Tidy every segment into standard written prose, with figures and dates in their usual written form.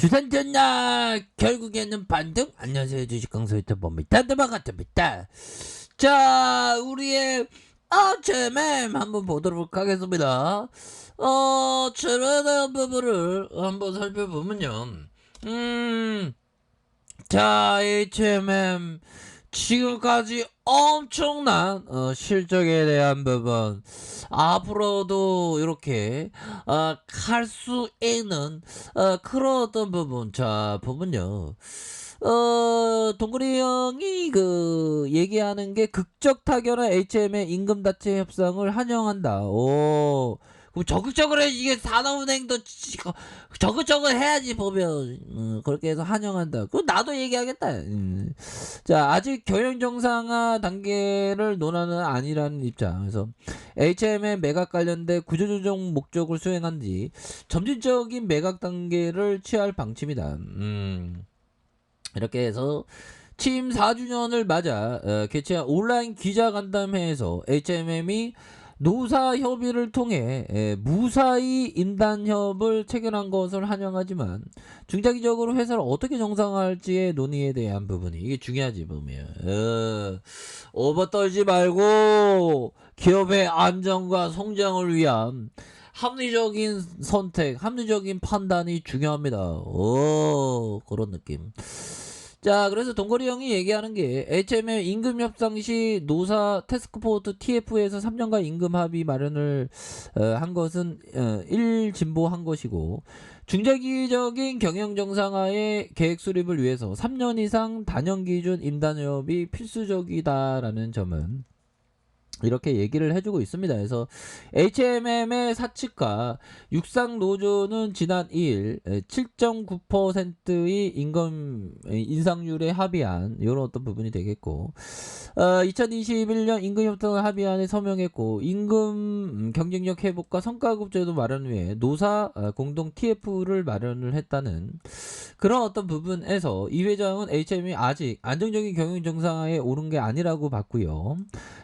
두산전야 결국에는 반등. 안녕하세요, 주식강사 유튜버입니다. 반갑습니다. 자, 우리의 HMM 한번 보도록 하겠습니다. 최근에 대한 부분을 한번 살펴보면요. 자, HMM 지금까지 엄청난 실적에 대한 부분, 앞으로도 이렇게 갈 수 있는 그런 어떤 부분. 자, 보면요, 동그리 형이 얘기하는 게 극적 타결한 HM의 임금 닫체 협상을 환영한다. 오, 그럼 적극적으로 해. 이게 산업은행도 적극적으로 해야지. 보면 그렇게 해서 환영한다. 그럼 나도 얘기하겠다. 자, 아직 경영 정상화 단계를 논하는 아니라는 입장. 그래서 HM의 매각 관련된 구조조정 목적을 수행한 뒤 점진적인 매각 단계를 취할 방침이다. 이렇게 해서 취임 4주년을 맞아 개최한 온라인 기자간담회에서 HMM이 노사 협의를 통해 무사히 인단협을 체결한 것을 환영하지만 중장기적으로 회사를 어떻게 정상화할지의 논의에 대한 부분이 이게 중요하지. 보면 오버 떨지 말고 기업의 안정과 성장을 위한 합리적인 선택, 합리적인 판단이 중요합니다. 그런 느낌. 자, 그래서 동거리 형이 얘기하는 게 HMM 임금 협상 시 노사 태스크포트 TF에서 3년간 임금 합의 마련을 한 것은 일진보한 것이고, 중장기적인 경영 정상화의 계획 수립을 위해서 3년 이상 단연 기준 임단협이 필수적이다라는 점은 이렇게 얘기를 해주고 있습니다. 그래서 HMM의 사측과 육상노조는 지난 2일 7.9%의 임금 인상률에 합의한 이런 어떤 부분이 되겠고, 2021년 임금협상을 합의안에 서명했고, 임금 경쟁력 회복과 성과급제도 마련 위해 노사 공동 TF를 마련을 했다는 그런 어떤 부분에서 이 회장은 HMM이 아직 안정적인 경영 정상화에 오른 게 아니라고 봤고요.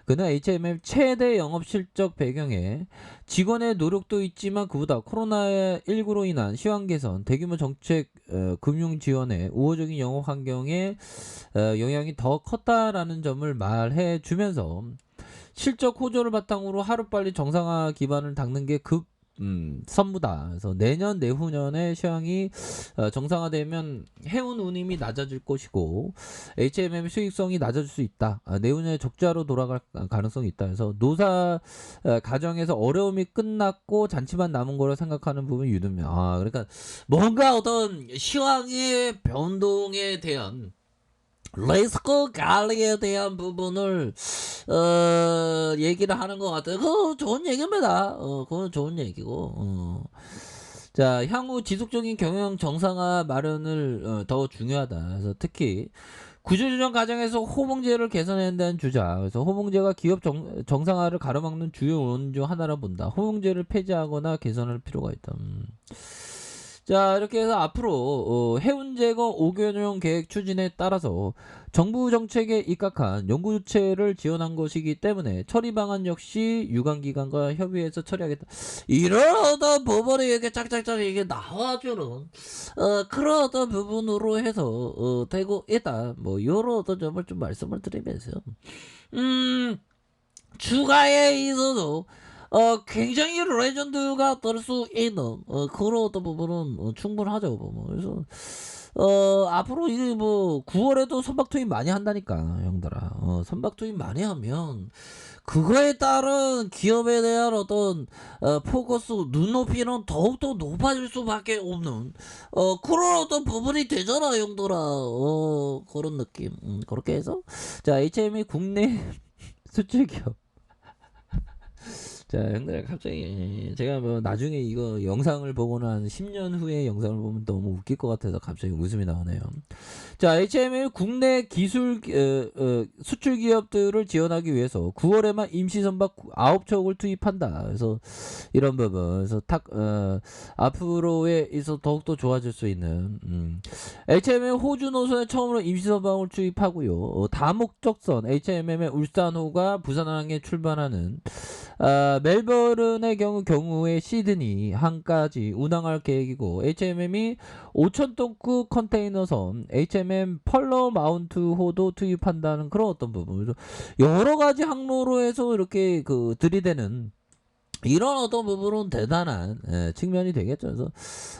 그는 HMM 최대 영업 실적 배경에 직원의 노력도 있지만 그보다 코로나19로 인한 시황 개선, 대규모 정책 금융 지원에 우호적인 영업 환경에 영향이 더 컸다라는 점을 말해 주면서 실적 호조를 바탕으로 하루빨리 정상화 기반을 닦는 게 선무다. 그래서 내년 내후년에 시황이 정상화되면 해운 운임이 낮아질 것이고 HMM 수익성이 낮아질 수 있다. 내후년에 적자로 돌아갈 가능성이 있다. 그래서 노사 가정에서 어려움이 끝났고 잔치만 남은 거라 생각하는 부분이 유두면, 그러니까 뭔가 어떤 시황의 변동에 대한 리스크 관리에 대한 부분을 얘기를 하는 것 같아요. 그거 좋은 얘기입니다. 그건 좋은 얘기고. 자, 향후 지속적인 경영 정상화 마련을 더 중요하다. 그래서 특히 구조조정 과정에서 호봉제를 개선해야 한다는 주장. 그래서 호봉제가 기업 정상화를 가로막는 주요 원인 중 하나라 본다. 호봉제를 폐지하거나 개선할 필요가 있다. 자, 이렇게 해서 앞으로 해운제거 5개년 계획 추진에 따라서 정부 정책에 입각한 연구주체를 지원한 것이기 때문에 처리 방안 역시 유관기관과 협의해서 처리하겠다. 이런 어떤 법원에 이렇게 짝짝짝 이게 나와주는 그런 어떤 부분으로 해서 되고 있다. 뭐 이런 어떤 점을 좀 말씀을 드리면서 주가에 있어도 굉장히 레전드가 될 수 있는 그런 어떤 부분은 충분하죠. 뭐. 그래서 앞으로 이게 뭐 9월에도 선박 투입 많이 한다니까, 형들아. 선박 투입 많이 하면 그거에 따른 기업에 대한 어떤 포커스, 눈높이는 더욱더 높아질 수밖에 없는 그런 어떤 부분이 되잖아, 형들아. 그런 느낌. 그렇게 해서 자, HM이 국내 수출 기업. 자, 형들 갑자기 제가 뭐 나중에 이거 영상을 보고는 한 10년 후에 영상을 보면 너무 웃길 것 같아서 갑자기 웃음이 나오네요. 자, HML 국내 기술 수출 기업들을 지원하기 위해서 9월에만 임시 선박 9척을 투입한다. 그래서 이런 부분, 그래서 앞으로에 있어 더욱더 좋아질 수 있는 HMM 호주 노선에 처음으로 임시 선박을 투입하고요. 다목적선 HMM의 울산호가 부산항에 출발하는 자, 멜버른의 경우에 시드니 항까지 운항할 계획이고 HMM이 5,000톤급 컨테이너선 HMM 펄러 마운트호도 투입한다는 그런 어떤 부분, 여러 가지 항로로 해서 이렇게 그 들이대는 이런 어떤 부분은 대단한 측면이 되겠죠. 그래서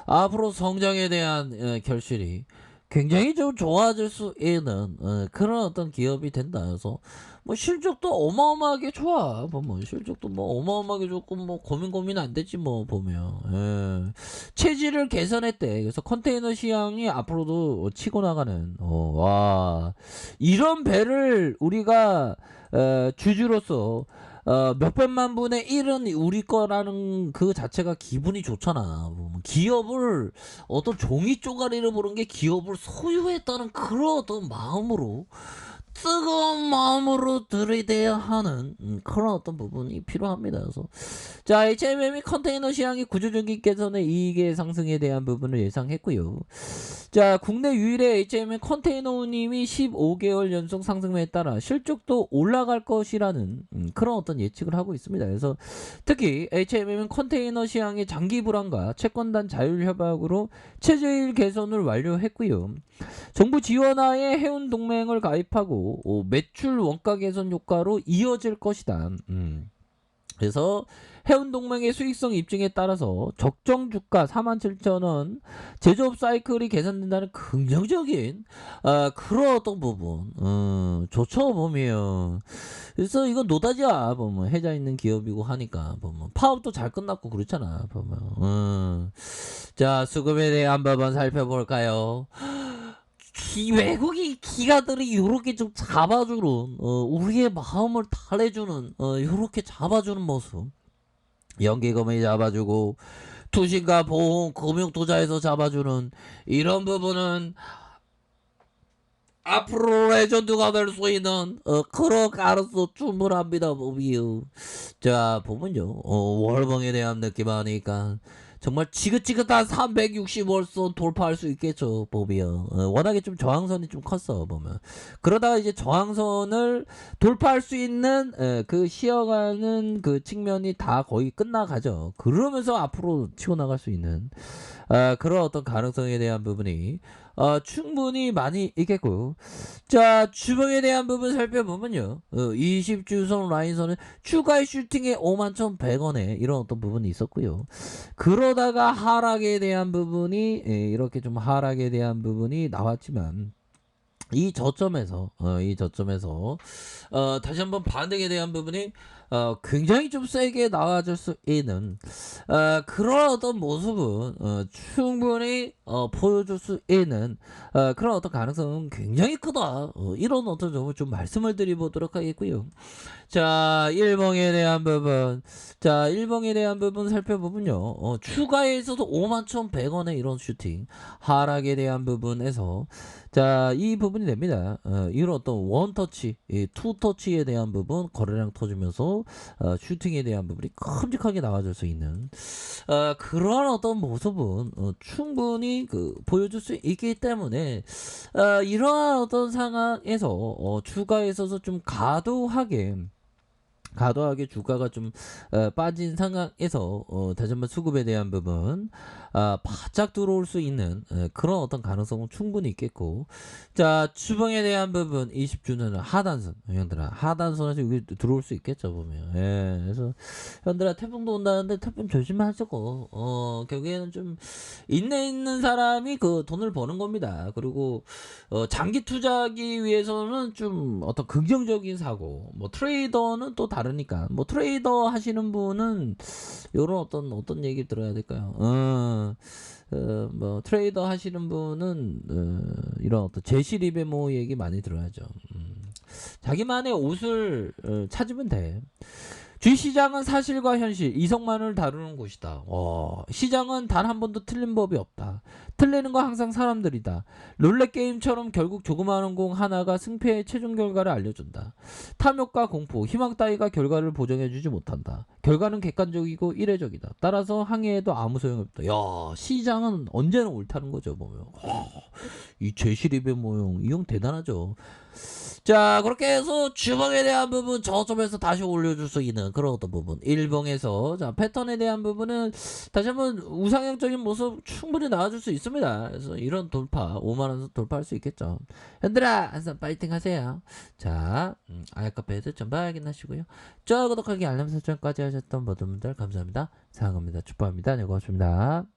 앞으로 성장에 대한 결실이 굉장히 좀 좋아질 수 있는 그런 어떤 기업이 된다. 그래서 뭐 실적도 어마어마하게 좋아. 보면 실적도 뭐 어마어마하게 좋고 뭐 고민 안 되지 뭐 보면. 체질을 개선했대. 그래서 컨테이너 시장이 앞으로도 치고 나가는. 와, 이런 배를 우리가 주주로서 몇백만 분의 1은 우리 거라는 그 자체가 기분이 좋잖아. 기업을 어떤 종이 쪼가리를 보는 게 기업을 소유했다는 그런 어떤 마음으로, 뜨거운 마음으로 들이대야 하는 그런 어떤 부분이 필요합니다. 그래서 자, HMM이 컨테이너 시장이 구조적인 개선의 이익의 상승에 대한 부분을 예상했고요. 자, 국내 유일의 HMM 컨테이너 운임이 15개월 연속 상승에 따라 실적도 올라갈 것이라는 그런 어떤 예측을 하고 있습니다. 그래서 특히 HMM은 컨테이너 시장의 장기 불안과 채권단 자율 협약으로 체질 개선을 완료했고요. 정부 지원하에 해운 동맹을 가입하고 매출 원가 개선 효과로 이어질 것이다. 그래서 해운동맹의 수익성 입증에 따라서 적정 주가 47,000원 제조업 사이클이 개선된다는 긍정적인 그런 어떤 부분 좋죠 보면. 그래서 이건 노다지야 보면, 해자 있는 기업이고 하니까 보면 파업도 잘 끝났고 그렇잖아 보면. 자, 수급에 대한 부분 살펴볼까요? 외국인 기가들이 요렇게 좀 잡아주는 우리의 마음을 달래주는 요렇게 잡아주는 모습, 연기금이 잡아주고 투신과 보험 금융투자에서 잡아주는 이런 부분은 앞으로 레전드가 될 수 있는 그런 가능성 충분합니다 보미요. 자, 보면요 월봉에 대한 느낌 하니까 정말 지긋지긋한 360월선 돌파할 수 있겠죠 보면. 워낙에 좀 저항선이 좀 컸어 보면. 그러다가 이제 저항선을 돌파할 수 있는 그 쉬어가는 그 측면이 다 거의 끝나가죠. 그러면서 앞으로 치고 나갈 수 있는 그런 어떤 가능성에 대한 부분이 충분히 많이 있겠고. 자, 주봉에 대한 부분 살펴보면요 20주선 라인선은 추가 슈팅에 51,100원에 이런 어떤 부분이 있었고요. 그러다가 하락에 대한 부분이 이렇게 좀 하락에 대한 부분이 나왔지만 이 저점에서 다시 한번 반등에 대한 부분이 굉장히 좀 세게 나와줄 수 있는 그런 어떤 모습은 충분히 보여줄 수 있는 그런 어떤 가능성은 굉장히 크다. 이런 어떤 점을 좀 말씀을 드려보도록 하겠고요. 자, 일봉에 대한 부분. 자, 일봉에 대한 부분 살펴보면요 추가에서도 51,100원의 이런 슈팅, 하락에 대한 부분에서 자, 이 부분이 됩니다. 이런 어떤 원터치, 투터치에 대한 부분 거래량 터지면서 슈팅에 대한 부분이 큼직하게 나와줄 수 있는 그런 어떤 모습은 충분히 보여줄 수 있기 때문에 이러한 어떤 상황에서 주가에 있어서 좀 과도하게 주가가 좀 빠진 상황에서 다시 한번 수급에 대한 부분 바짝 들어올 수 있는 그런 어떤 가능성은 충분히 있겠고. 자, 주봉에 대한 부분 20주는 하단선, 형들아 하단선에서 여기 들어올 수 있겠죠 보면. 그래서 형들아 태풍도 온다는데 태풍 조심하시고 결국에는 좀 인내 있는 사람이 그 돈을 버는 겁니다. 그리고 장기 투자하기 위해서는 좀 어떤 긍정적인 사고, 뭐 트레이더는 또 다르니까, 뭐 트레이더 하시는 분은 요런 어떤 얘기 들어야 될까요? 뭐 트레이더 하시는 분은 이런 어떤 제시 리베모 얘기 많이 들어야죠. 자기만의 옷을 찾으면 돼. 주식시장은 사실과 현실, 이성만을 다루는 곳이다. 시장은 단 한 번도 틀린 법이 없다. 틀리는 건 항상 사람들이다. 룰렛 게임처럼 결국 조그마한 공 하나가 승패의 최종 결과를 알려준다. 탐욕과 공포, 희망 따위가 결과를 보정해주지 못한다. 결과는 객관적이고 이례적이다. 따라서 항의해도 아무 소용없다. 야, 시장은 언제나 옳다는 거죠, 보면. 이 제시립의 모형, 이 형 대단하죠. 자, 그렇게 해서 주먹에 대한 부분 저점에서 다시 올려줄 수 있는 그런 어떤 부분. 일봉에서 자 패턴에 대한 부분은 다시 한번 우상향적인 모습 충분히 나와줄 수 있습니다. 그래서 이런 돌파 5만원 돌파할 수 있겠죠. 현들아 항상 파이팅 하세요. 자 아야카페에서 전방 확인하시고요. 좋아요 구독하기 알람 설정까지 하셨던 모든 분들 감사합니다. 사랑합니다. 축복합니다. 네 고맙습니다.